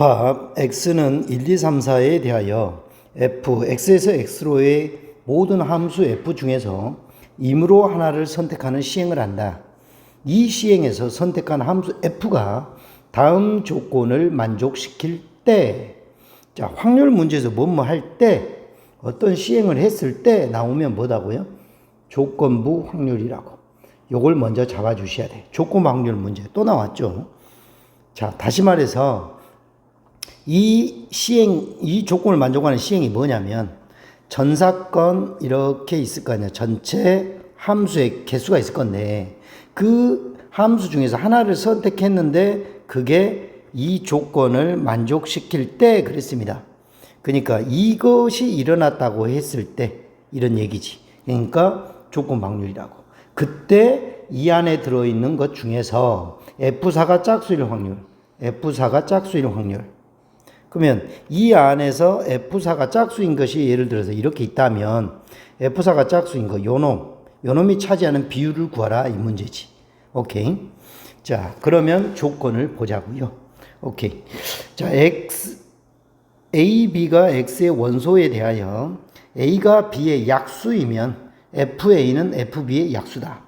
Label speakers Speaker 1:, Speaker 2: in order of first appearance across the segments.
Speaker 1: 집합 x는 1, 2, 3, 4에 대하여 f, x에서 x로의 모든 함수 f 중에서 임으로 하나를 선택하는 시행을 한다. 이 시행에서 선택한 함수 f가 다음 조건을 만족시킬 때, 자, 확률 문제에서 뭐뭐 할 때, 어떤 시행을 했을 때 나오면 뭐다고요? 조건부 확률이라고. 요걸 먼저 잡아 주셔야 돼. 조건부 확률 문제 또 나왔죠. 자, 다시 말해서 이 조건을 만족하는 시행이 뭐냐면, 전 사건 이렇게 있을 거 아니야. 전체 함수의 개수가 있을 건데, 그 함수 중에서 하나를 선택했는데, 그게 이 조건을 만족시킬 때 그랬습니다. 그러니까 이것이 일어났다고 했을 때, 이런 얘기지. 그러니까 조건 확률이라고. 그때 이 안에 들어있는 것 중에서 F4가 짝수일 확률, F4가 짝수일 확률. 그러면 이 안에서 F4가 짝수인 것이 예를 들어서 이렇게 있다면 F4가 짝수인 거 요놈이 차지하는 비율을 구하라 이 문제지. 오케이. 자, 그러면 조건을 보자고요. 오케이. 자, A, B가 X의 원소에 대하여 A가 B의 약수이면 FA는 FB의 약수다.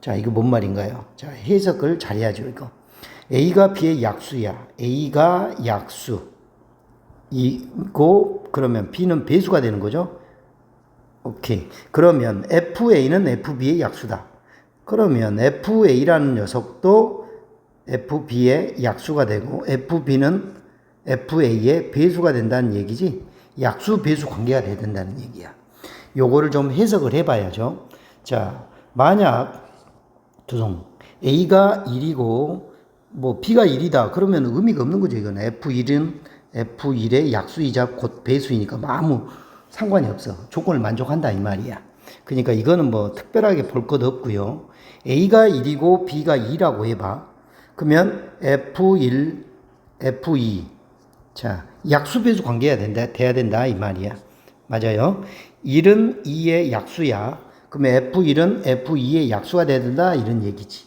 Speaker 1: 자, 이거 뭔 말인가요? 자, 해석을 잘해야죠, 이거. A가 B의 약수야. A가 약수. 이고, 그러면 B는 배수가 되는 거죠? 오케이. 그러면 FA는 FB의 약수다. 그러면 FA라는 녀석도 FB의 약수가 되고, FB는 FA의 배수가 된다는 얘기지. 약수, 배수 관계가 돼야 된다는 얘기야. 요거를 좀 해석을 해봐야죠. 자, 만약, A가 1이고, 뭐, B가 1이다. 그러면 의미가 없는 거죠, 이거는. F1의 약수이자 곧 배수이니까 아무 상관이 없어. 조건을 만족한다, 이 말이야. 그러니까 이거는 뭐, 특별하게 볼 것 없고요. A가 1이고, B가 2라고 해봐. 그러면 F1, F2. 자, 약수, 배수 관계가 돼야 된다, 이 말이야. 맞아요. 1은 2의 약수야. 그러면 F1은 F2의 약수가 돼야 된다, 이런 얘기지.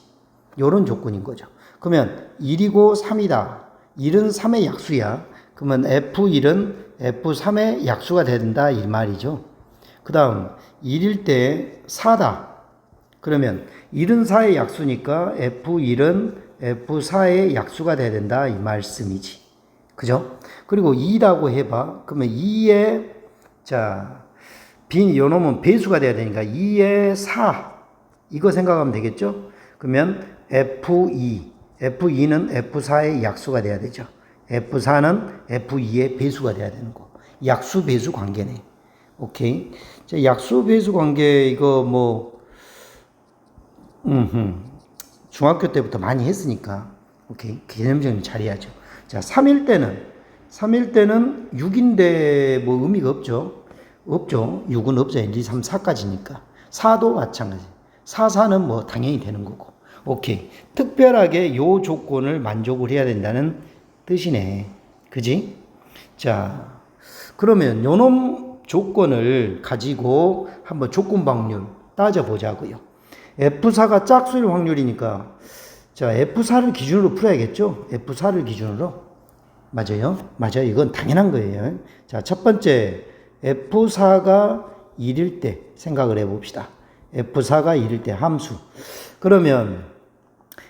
Speaker 1: 요런 조건인 거죠. 그러면 1이고 3이다. 1은 3의 약수야. 그러면 F1은 F3의 약수가 돼야 된다, 이 말이죠. 그 다음, 1일 때 4다. 그러면 1은 4의 약수니까 F1은 F4의 약수가 돼야 된다, 이 말씀이지. 그죠? 그리고 2라고 해봐. 그러면 2의, 자, 요놈은 배수가 돼야 되니까 2의 4. 이거 생각하면 되겠죠? 그러면 F2는 F4의 약수가 돼야 되죠. F4는 F2의 배수가 돼야 되는 거. 약수, 배수 관계네. 오케이. 자, 약수, 배수 관계, 이거 뭐, 중학교 때부터 많이 했으니까. 오케이. 개념 정리 잘해야죠. 자, 3일 때는 6인데 뭐 의미가 없죠. 6은 없죠. 1, 2, 3, 4까지니까. 4도 마찬가지. 4, 4는 뭐 당연히 되는 거고. 오케이. 특별하게 요 조건을 만족을 해야 된다는 뜻이네. 그지? 자, 그러면 요놈 조건을 가지고 한번 조건 확률 따져보자고요. F4가 짝수일 확률이니까, 자, F4를 기준으로 풀어야겠죠? F4를 기준으로. 맞아요? 맞아요. 이건 당연한 거예요. 자, 첫 번째, F4가 1일 때 생각을 해봅시다. F4가 1일 때 함수. 그러면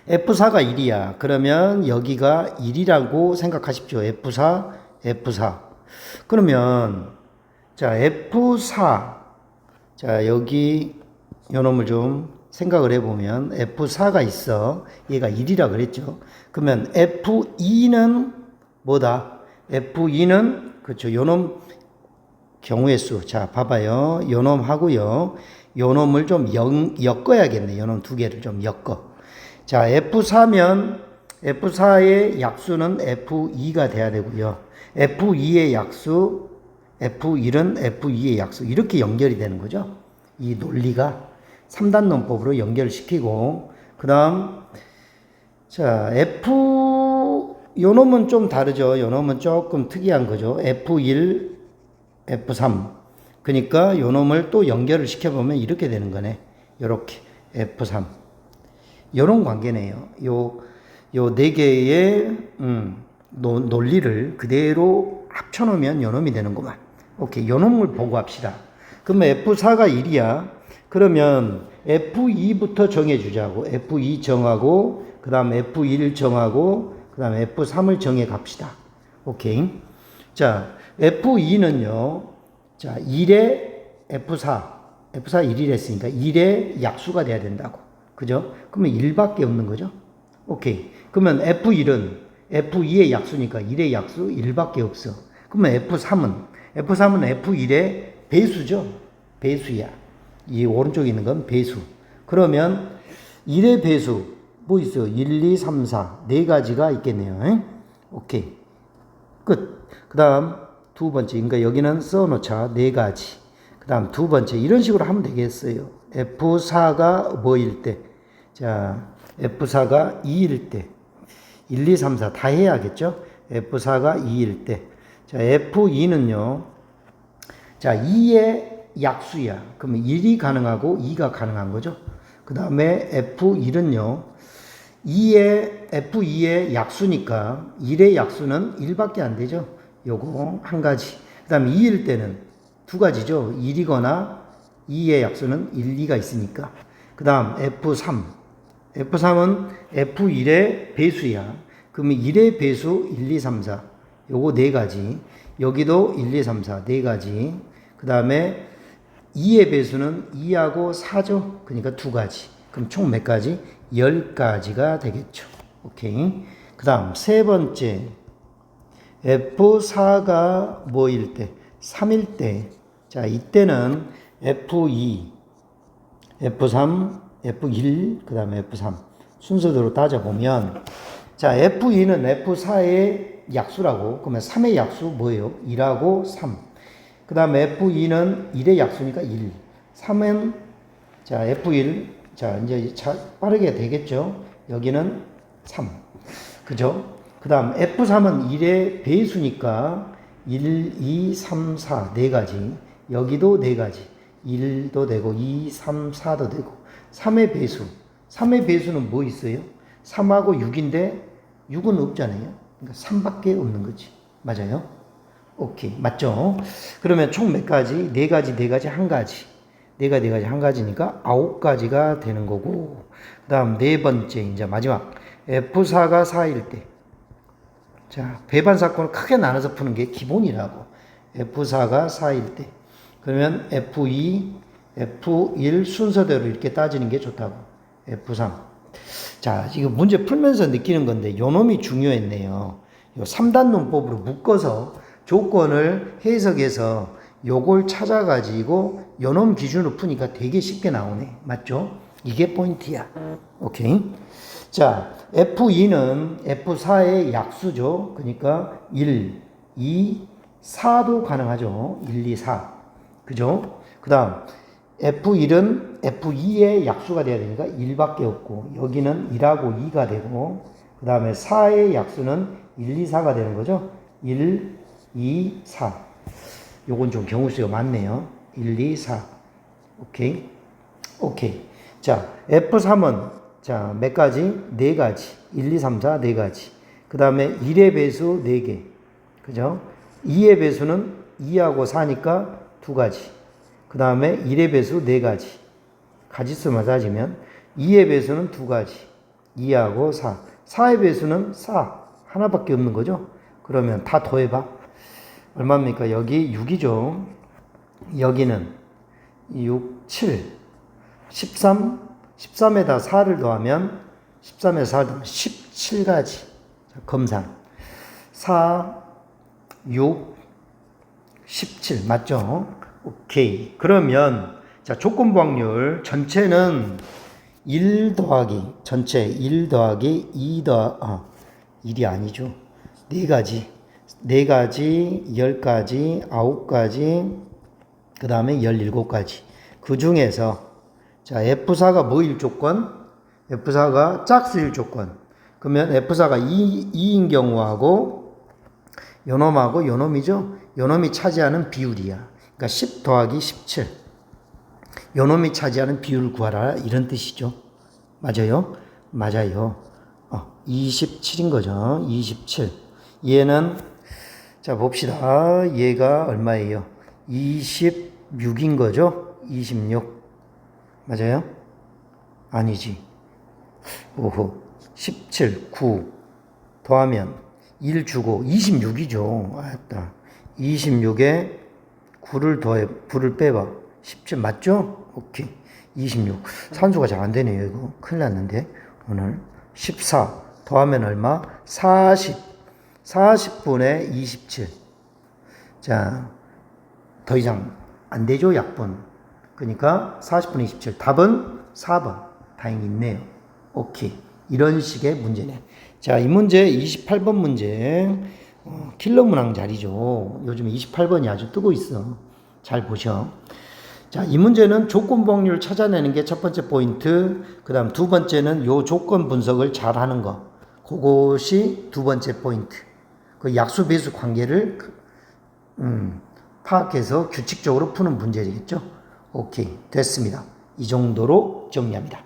Speaker 1: F4가 1이야. 그러면 여기가 1이라고 생각하십시오. F4. 그러면, 자, F4. 자, 여기 요놈을 좀 생각을 해보면 F4가 있어. 얘가 1이라 그랬죠. 그러면 F2는 뭐다? F2는, 그렇죠. 요놈 경우의 수. 자, 봐봐요. 요놈 하고요. 요놈을 좀 엮어야겠네. 요놈 두 개를 좀 엮어. 자, F4면 F4의 약수는 F2가 돼야 되고요. F2의 약수, F1은 F2의 약수. 이렇게 연결이 되는 거죠. 이 논리가 3단 논법으로 연결시키고, 그 다음, 자, 요놈은 좀 다르죠. 요놈은 조금 특이한 거죠. F1, F3. 그러니까 요놈을 또 연결을 시켜보면 이렇게 되는 거네. 요렇게. F3. 요런 관계네요. 요 네 개의, 논리를 그대로 합쳐놓으면 요놈이 되는구만. 오케이. 요놈을 보고 합시다. 그러면 F4가 1이야. 그러면 F2부터 정해주자고. F2 정하고, 그 다음 F1 정하고, 그 다음 F3을 정해 갑시다. 오케이. 자, F2는요. 자, 1에 F4. F4 1이 했으니까 1의 약수가 돼야 된다고. 그죠? 그러면 1밖에 없는 거죠? 오케이. 그러면 F1은 F2의 약수니까 1의 약수 1밖에 없어. 그러면 F3은 F1의 배수죠? 배수야. 이 오른쪽에 있는 건 배수. 그러면 1의 배수 뭐 있어요? 1, 2, 3, 4 네 가지가 있겠네요. 에? 오케이. 끝. 그 다음 두 번째. 그러니까 여기는 써놓자. 네 가지. 그 다음 두 번째. 이런 식으로 하면 되겠어요. F4가 뭐일 때? 자, F4가 2일 때. 1, 2, 3, 4 다 해야겠죠? F4가 2일 때. 자, F2는요. 자, 2의 약수야. 그러면 1이 가능하고 2가 가능한 거죠. 그 다음에 F1은요. F2의 약수니까 1의 약수는 1밖에 안 되죠. 요거 한 가지. 그 다음에 2일 때는 두 가지죠. 1이거나 2의 약수는 1, 2가 있으니까. 그 다음 F3. F3은 F1의 배수야. 그러면 1의 배수 1, 2, 3, 4. 요거 네 가지. 여기도 1, 2, 3, 4 네 가지. 그 다음에 2의 배수는 2하고 4죠. 그러니까 두 가지. 그럼 총 몇 가지? 10가지가 되겠죠. 오케이. 그 다음 세 번째. F4가 뭐일 때? 3일 때. 자, 이때는 F2, F3, F1, 그 다음에 F3. 순서대로 따져보면, 자, F2는 F4의 약수라고. 그러면 3의 약수 뭐예요? 1하고 3. 그 다음에 F2는 1의 약수니까 1. 3은, 자, F1. 자, 이제 빠르게 되겠죠? 여기는 3. 그죠? 그 다음 F3은 1의 배수니까 1, 2, 3, 4. 네 가지. 여기도 네 가지. 1도 되고, 2, 3, 4도 되고. 3의 배수. 3의 배수는 뭐 있어요? 3하고 6인데 6은 없잖아요. 그러니까 3밖에 없는 거지. 맞아요? 오케이. 맞죠? 그러면 총 몇 가지? 네 가지, 네 가지, 한 가지. 네 가지, 네 가지, 한 가지니까 9가지가 되는 거고. 그 다음 네 번째, 이제 마지막. F4가 4일 때. 자, 배반 사건을 크게 나눠서 푸는 게 기본이라고. F4가 4일 때. 그러면 F2, F1 순서대로 이렇게 따지는 게 좋다고. F3. 자, 지금 문제 풀면서 느끼는 건데, 요 놈이 중요했네요. 요 3단 논법으로 묶어서 조건을 해석해서 요걸 찾아가지고 요 놈 기준으로 푸니까 되게 쉽게 나오네. 맞죠? 이게 포인트야. 오케이. 자, F2는 F4의 약수죠. 그러니까 1, 2, 4도 가능하죠. 1, 2, 4. 그죠? 그 다음, F1은 F2의 약수가 돼야 되니까 1밖에 없고, 여기는 1하고 2가 되고, 그 다음에 4의 약수는 1, 2, 4가 되는 거죠. 1, 2, 4. 요건 좀 경우수가 많네요. 1, 2, 4. 오케이. 오케이. 자, F3은, 자, 몇 가지? 네 가지. 1, 2, 3, 4, 네 가지. 그 다음에 1의 배수 4개. 그죠? 2의 배수는 2하고 4니까 두 가지. 그 다음에 1의 배수 4가지. 가지수만 따지면 2의 배수는 두 가지. 2하고 4. 4의 배수는 4. 하나밖에 없는 거죠. 그러면 다 더해봐. 얼마입니까? 여기 6이죠. 여기는 6, 7, 13. 13에다 4를 더하면 13에다 4를 더하면 17가지. 자, 검산. 4, 6, 17. 맞죠? 오케이. 그러면 자, 조건부 확률 전체는 1 더하기 전체 1 더하기 2 1이 아니죠. 네 가지. 10가지, 9가지, 그 다음에 17가지. 그 중에서 자, F4가 뭐일 조건? F4가 짝수일 조건. 그러면 F4가 2인 경우하고 요놈하고 요놈이죠. 요놈이 차지하는 비율이야. 그러니까 10 더하기 17. 요놈이 차지하는 비율을 구하라. 이런 뜻이죠. 맞아요? 맞아요. 27인 거죠. 27. 얘는 자 봅시다. 얘가 얼마예요? 26인 거죠? 26 맞아요? 아니지. 오호 17, 9 더하면 1 주고 26이죠. 알았다. 26에 9를 더해 9를 빼봐. 17 맞죠? 오케이. 26. 산수가 잘 안 되네요. 이거 큰일 났는데 오늘 14 더하면 얼마? 40. 40분의 27. 자, 더 이상 안 되죠, 약분. 그러니까 40분의 27. 답은 4번. 다행히 있네요. 오케이. 이런 식의 문제네. 자, 이 문제 28번 문제. 킬러 문항 자리죠. 요즘 28번이 아주 뜨고 있어. 잘 보셔. 자, 이 문제는 조건 복률 찾아내는 게 첫 번째 포인트. 그 다음 두 번째는 요 조건 분석을 잘 하는 거. 그것이 두 번째 포인트. 그 약수 배수 관계를 파악해서 규칙적으로 푸는 문제겠죠. 오케이. 됐습니다. 이 정도로 정리합니다.